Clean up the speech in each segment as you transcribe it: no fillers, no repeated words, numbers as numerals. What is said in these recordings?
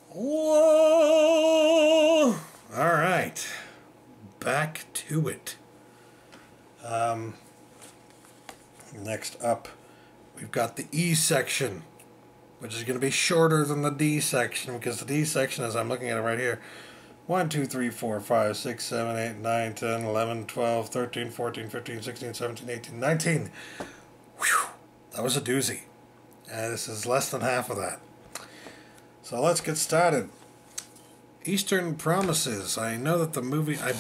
Whoa! Alright. Back to it. Next up, we've got the E section, which is going to be shorter than the D section, because the D section, as I'm looking at it right here, 1, 2, 3, 4, 5, 6, 7, 8, 9, 10, 11, 12, 13, 14, 15, 16, 17, 18, 19. Whew, that was a doozy. This is less than half of that. So let's get started. Eastern Promises. I know that the movie, I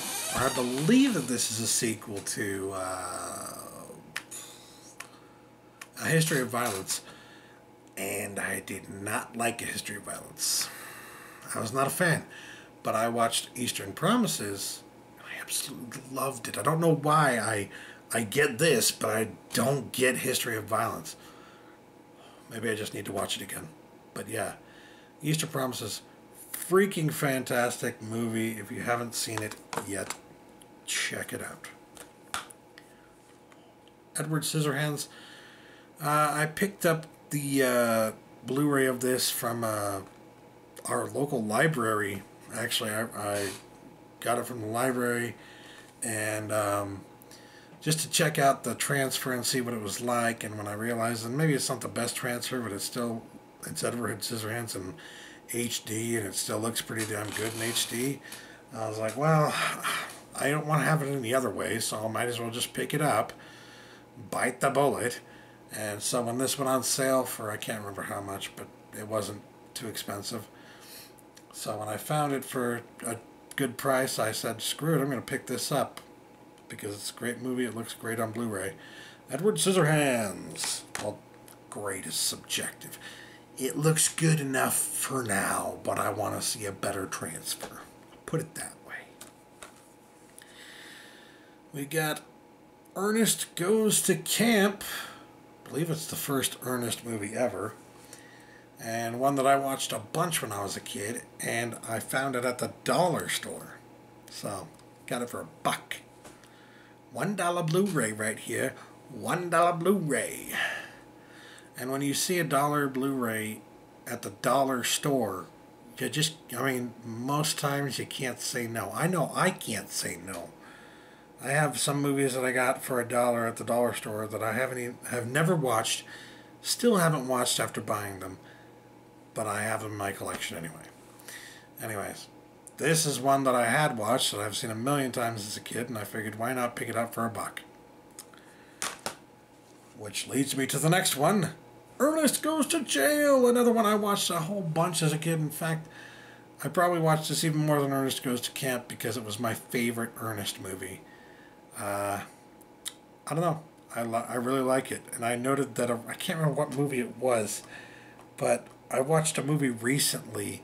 believe that this is a sequel to A History of Violence. And I did not like A History of Violence. I was not a fan. But I watched Eastern Promises. I absolutely loved it. I don't know why I get this, but I don't get History of Violence. Maybe I just need to watch it again. But yeah, Eastern Promises, freaking fantastic movie. If you haven't seen it yet, check it out. Edward Scissorhands. I picked up the Blu-ray of this from our local library. Actually, I got it from the library, and just to check out the transfer and see what it was like. And when I realized that maybe it's not the best transfer, but it's Edward Scissorhands in HD, and it still looks pretty damn good in HD. I was like, well, I don't want to have it any other way, so I might as well just pick it up, bite the bullet. And so when this went on sale for, I can't remember how much, but it wasn't too expensive. So when I found it for a good price, I said, screw it, I'm going to pick this up. Because it's a great movie, it looks great on Blu-ray. Edward Scissorhands. Well, great is subjective. It looks good enough for now, but I want to see a better transfer. Put it that way. We got Ernest Goes to Camp. I believe it's the first Ernest movie ever. And one that I watched a bunch when I was a kid, and I found it at the dollar store. So, got it for $1. $1 Blu-ray right here. $1 Blu-ray. And when you see a dollar Blu-ray at the dollar store, you just, most times you can't say no. I know I can't say no. I have some movies that I got for $1 at the dollar store that I have never watched, still haven't watched after buying them, but I have them in my collection anyway. Anyways, this is one that I had watched that I've seen a million times as a kid, and I figured why not pick it up for $1. Which leads me to the next one, Ernest Goes to Jail, another one I watched a whole bunch as a kid. In fact, I probably watched this even more than Ernest Goes to Camp because it was my favorite Ernest movie. I don't know. I really like it. And I noted that, I can't remember what movie it was, but I watched a movie recently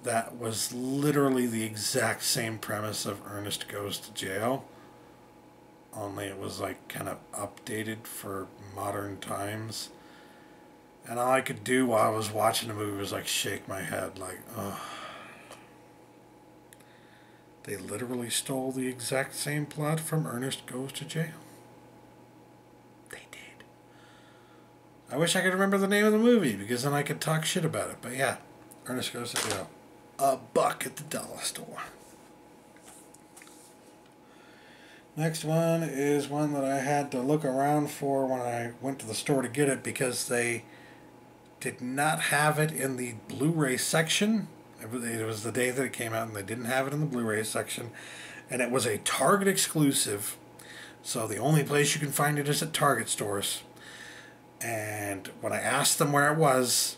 that was literally the exact same premise of Ernest Goes to Jail. Only it was like kind of updated for modern times. And all I could do while I was watching the movie was like shake my head like, ugh. They literally stole the exact same plot from Ernest Goes to Jail. They did. I wish I could remember the name of the movie, because then I could talk shit about it. But yeah, Ernest Goes to Jail. $1 at the dollar store. Next one is one that I had to look around for when I went to the store to get it, because they did not have it in the Blu-ray section. It was the day that it came out, and they didn't have it in the Blu-ray section. And it was a Target exclusive. So the only place you can find it is at Target stores. And when I asked them where it was,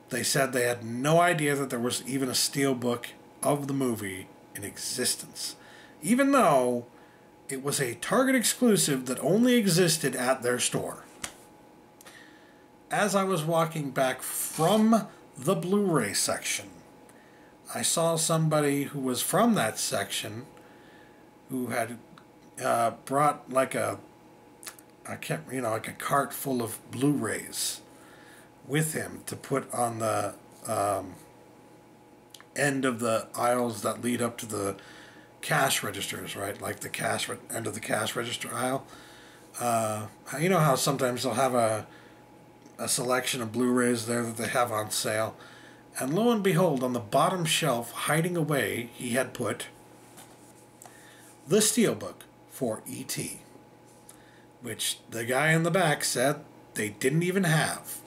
they said they had no idea that there was even a steelbook of the movie in existence. Even though it was a Target exclusive that only existed at their store. As I was walking back from the Blu-ray section, I saw somebody who was from that section who had brought like a cart full of Blu-rays with him to put on the end of the aisles that lead up to the cash registers, right? Like the end of the cash register aisle. You know how sometimes they'll have a selection of Blu-rays there that they have on sale. And lo and behold, on the bottom shelf, hiding away, he had put the Steelbook for E.T., which the guy in the back said they didn't even have,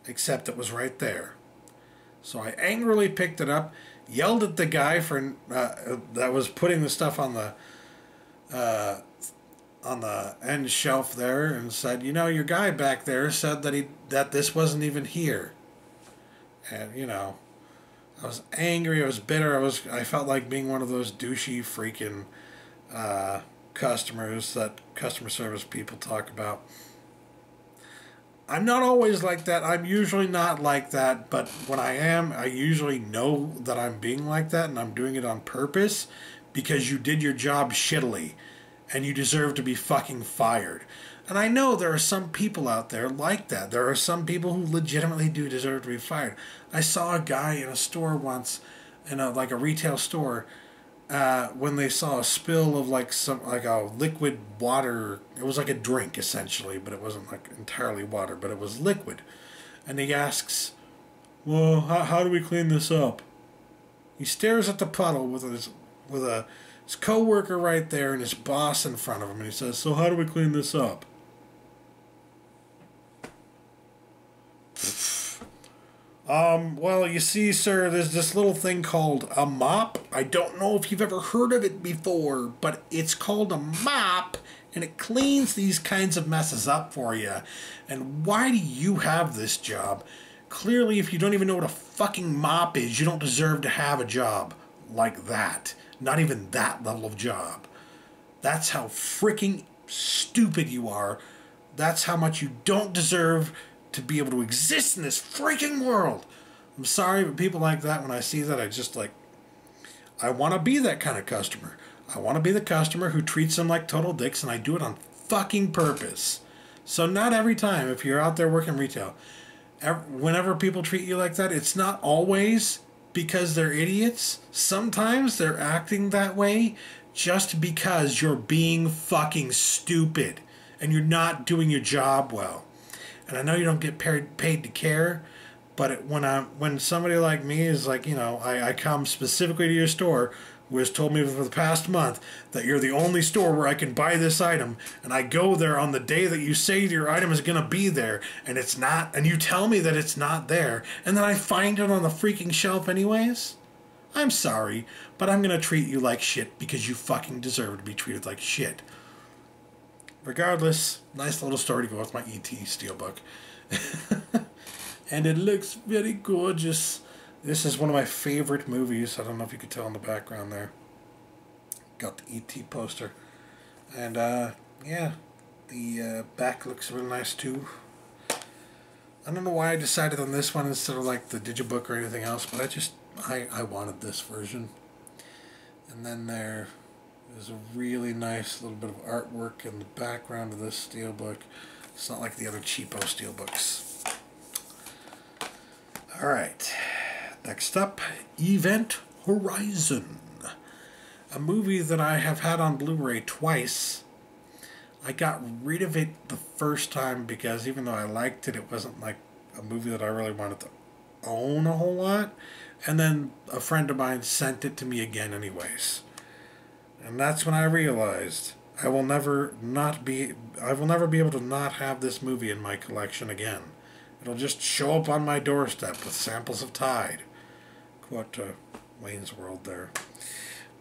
except it was right there. So I angrily picked it up, yelled at the guy for that was putting the stuff on the end shelf there, and said, "You know, your guy back there said that this wasn't even here." And you know, I was angry. I was bitter. I felt like being one of those douchey freaking customers that customer service people talk about. I'm not always like that. I'm usually not like that, but when I am, I usually know that I'm being like that, and I'm doing it on purpose because you did your job shittily, and you deserve to be fucking fired. And I know there are some people out there like that. There are some people who legitimately do deserve to be fired. I saw a guy in a store once, in a retail store, when they saw a spill of like a liquid water. It was like a drink essentially, but it wasn't like entirely water, but it was liquid. And he asks, "Well, how do we clean this up?" He stares at the puddle with his coworker right there and his boss in front of him, and he says, "So how do we clean this up?" Well, you see, sir, there's this little thing called a mop. I don't know if you've ever heard of it before, but it's called a mop, and it cleans these kinds of messes up for you. And why do you have this job? Clearly, if you don't even know what a fucking mop is, you don't deserve to have a job like that. Not even that level of job. That's how freaking stupid you are. That's how much you don't deserve to be able to exist in this freaking world. I'm sorry, but people like that, when I see that, I want to be that kind of customer. I want to be the customer who treats them like total dicks, and I do it on fucking purpose. So not every time, if you're out there working retail, whenever people treat you like that, it's not always because they're idiots. Sometimes they're acting that way just because you're being fucking stupid and you're not doing your job well. And I know you don't get paid to care, but when somebody like me is like, you know, I come specifically to your store, who has told me for the past month that you're the only store where I can buy this item, and I go there on the day that you say your item is going to be there, and it's not, and you tell me that it's not there, and then I find it on the freaking shelf anyways? I'm sorry, but I'm going to treat you like shit because you fucking deserve to be treated like shit. Regardless, nice little story to go with my E.T. Steelbook. And it looks very gorgeous. This is one of my favorite movies. I don't know if you could tell in the background there. Got the E.T. poster. And, yeah, the back looks really nice too. I don't know why I decided on this one instead of like the Digibook or anything else, but I wanted this version. And then there's a really nice little bit of artwork in the background of this Steelbook. It's not like the other cheapo Steelbooks. Alright, next up, Event Horizon. A movie that I have had on Blu-ray twice. I got rid of it the first time because even though I liked it, it wasn't like a movie that I really wanted to own a whole lot. And then a friend of mine sent it to me again anyways. And that's when I realized I will never be able to not have this movie in my collection again. It'll just show up on my doorstep with samples of Tide. Quote Wayne's World there.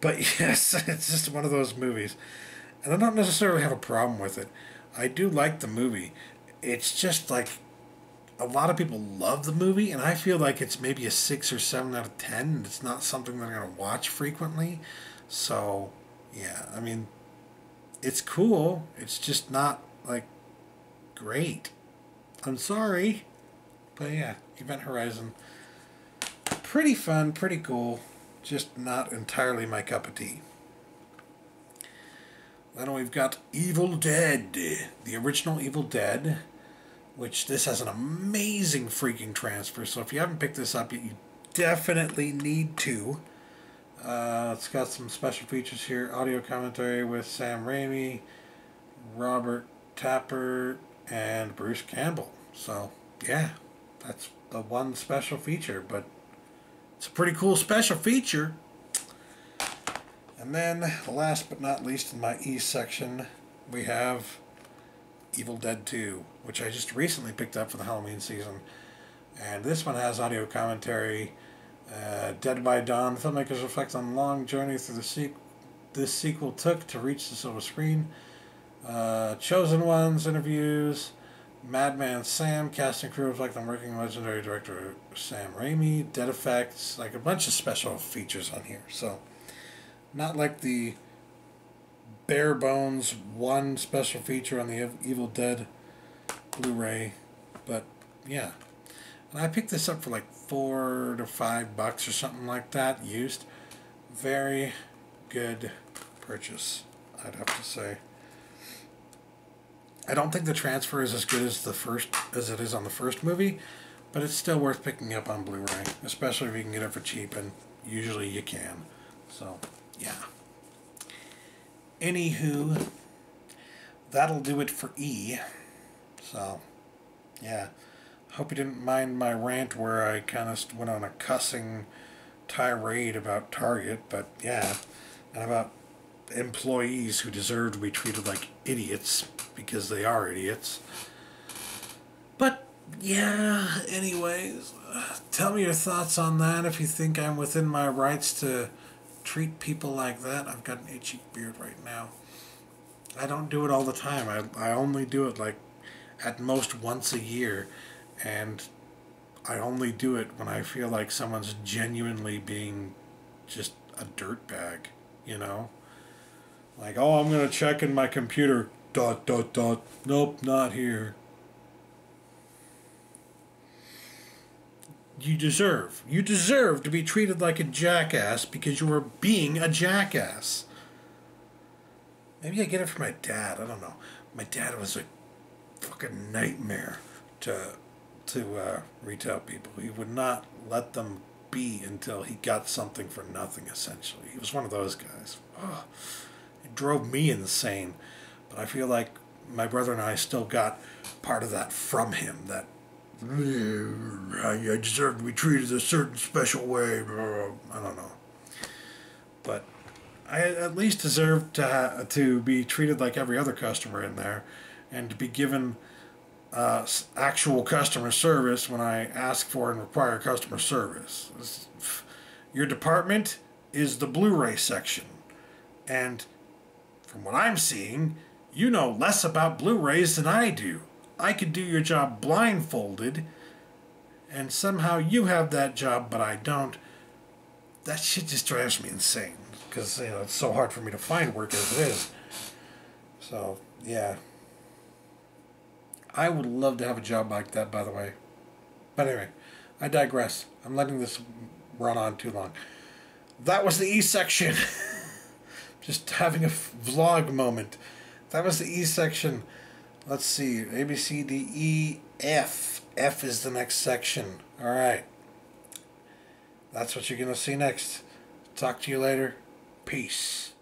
But yes, it's just one of those movies. And I don't necessarily have a problem with it. I do like the movie. It's just like a lot of people love the movie, and I feel like it's maybe a 6 or 7 out of 10. And it's not something that I'm going to watch frequently. So, yeah, I mean, it's cool. It's just not, like, great. I'm sorry. But yeah, Event Horizon. Pretty fun, pretty cool. Just not entirely my cup of tea. Then we've got Evil Dead. The original Evil Dead. Which this has an amazing freaking transfer. So if you haven't picked this up yet, you definitely need to. It's got some special features here. Audio commentary with Sam Raimi, Robert Tapper, and Bruce Campbell. So, yeah, that's the one special feature, but it's a pretty cool special feature. And then, last but not least in my E section, we have Evil Dead 2, which I just recently picked up for the Halloween season. And this one has audio commentary. Dead by Dawn, filmmakers reflect on the long journey through this sequel took to reach the silver screen. Chosen Ones interviews. Madman Sam, cast and crew reflect on working legendary director Sam Raimi. Dead effects, like a bunch of special features on here. So, not like the bare bones one special feature on the Evil Dead Blu-ray, but yeah. And I picked this up for like $4 to $5 or something like that, used. Very good purchase, I'd have to say. I don't think the transfer is as good as it is on the first movie, but it's still worth picking up on Blu-ray, especially if you can get it for cheap, and usually you can. So, yeah. Anywho, that'll do it for E. So, yeah. Hope you didn't mind my rant where I kind of went on a cussing tirade about Target, but yeah, and about employees who deserve to be treated like idiots because they are idiots. But yeah, anyways, tell me your thoughts on that. If you think I'm within my rights to treat people like that. I've got an itchy beard right now. I don't do it all the time. I only do it like at most once a year, and I only do it when I feel like someone's genuinely being just a dirtbag, you know? Like, oh, I'm going to check in my computer, ... Nope, not here. You deserve to be treated like a jackass because you are being a jackass. Maybe I get it from my dad, I don't know. My dad was a fucking nightmare to retail people. He would not let them be until he got something for nothing, essentially. He was one of those guys. Oh, it drove me insane. But I feel like my brother and I still got part of that from him, that I deserve to be treated a certain special way. I don't know. But I at least deserve to be treated like every other customer in there, and to be given actual customer service when I ask for and require customer service. Your department is the Blu-ray section, and from what I'm seeing, you know less about Blu-rays than I do. I could do your job blindfolded, and somehow you have that job, but I don't. That shit just drives me insane, because it's so hard for me to find work as it is. So, yeah. I would love to have a job like that, by the way. But anyway, I digress. I'm letting this run on too long. That was the E section. Just having a vlog moment. That was the E section. Let's see. A, B, C, D, E, F. F is the next section. Alright. That's what you're going to see next. Talk to you later. Peace.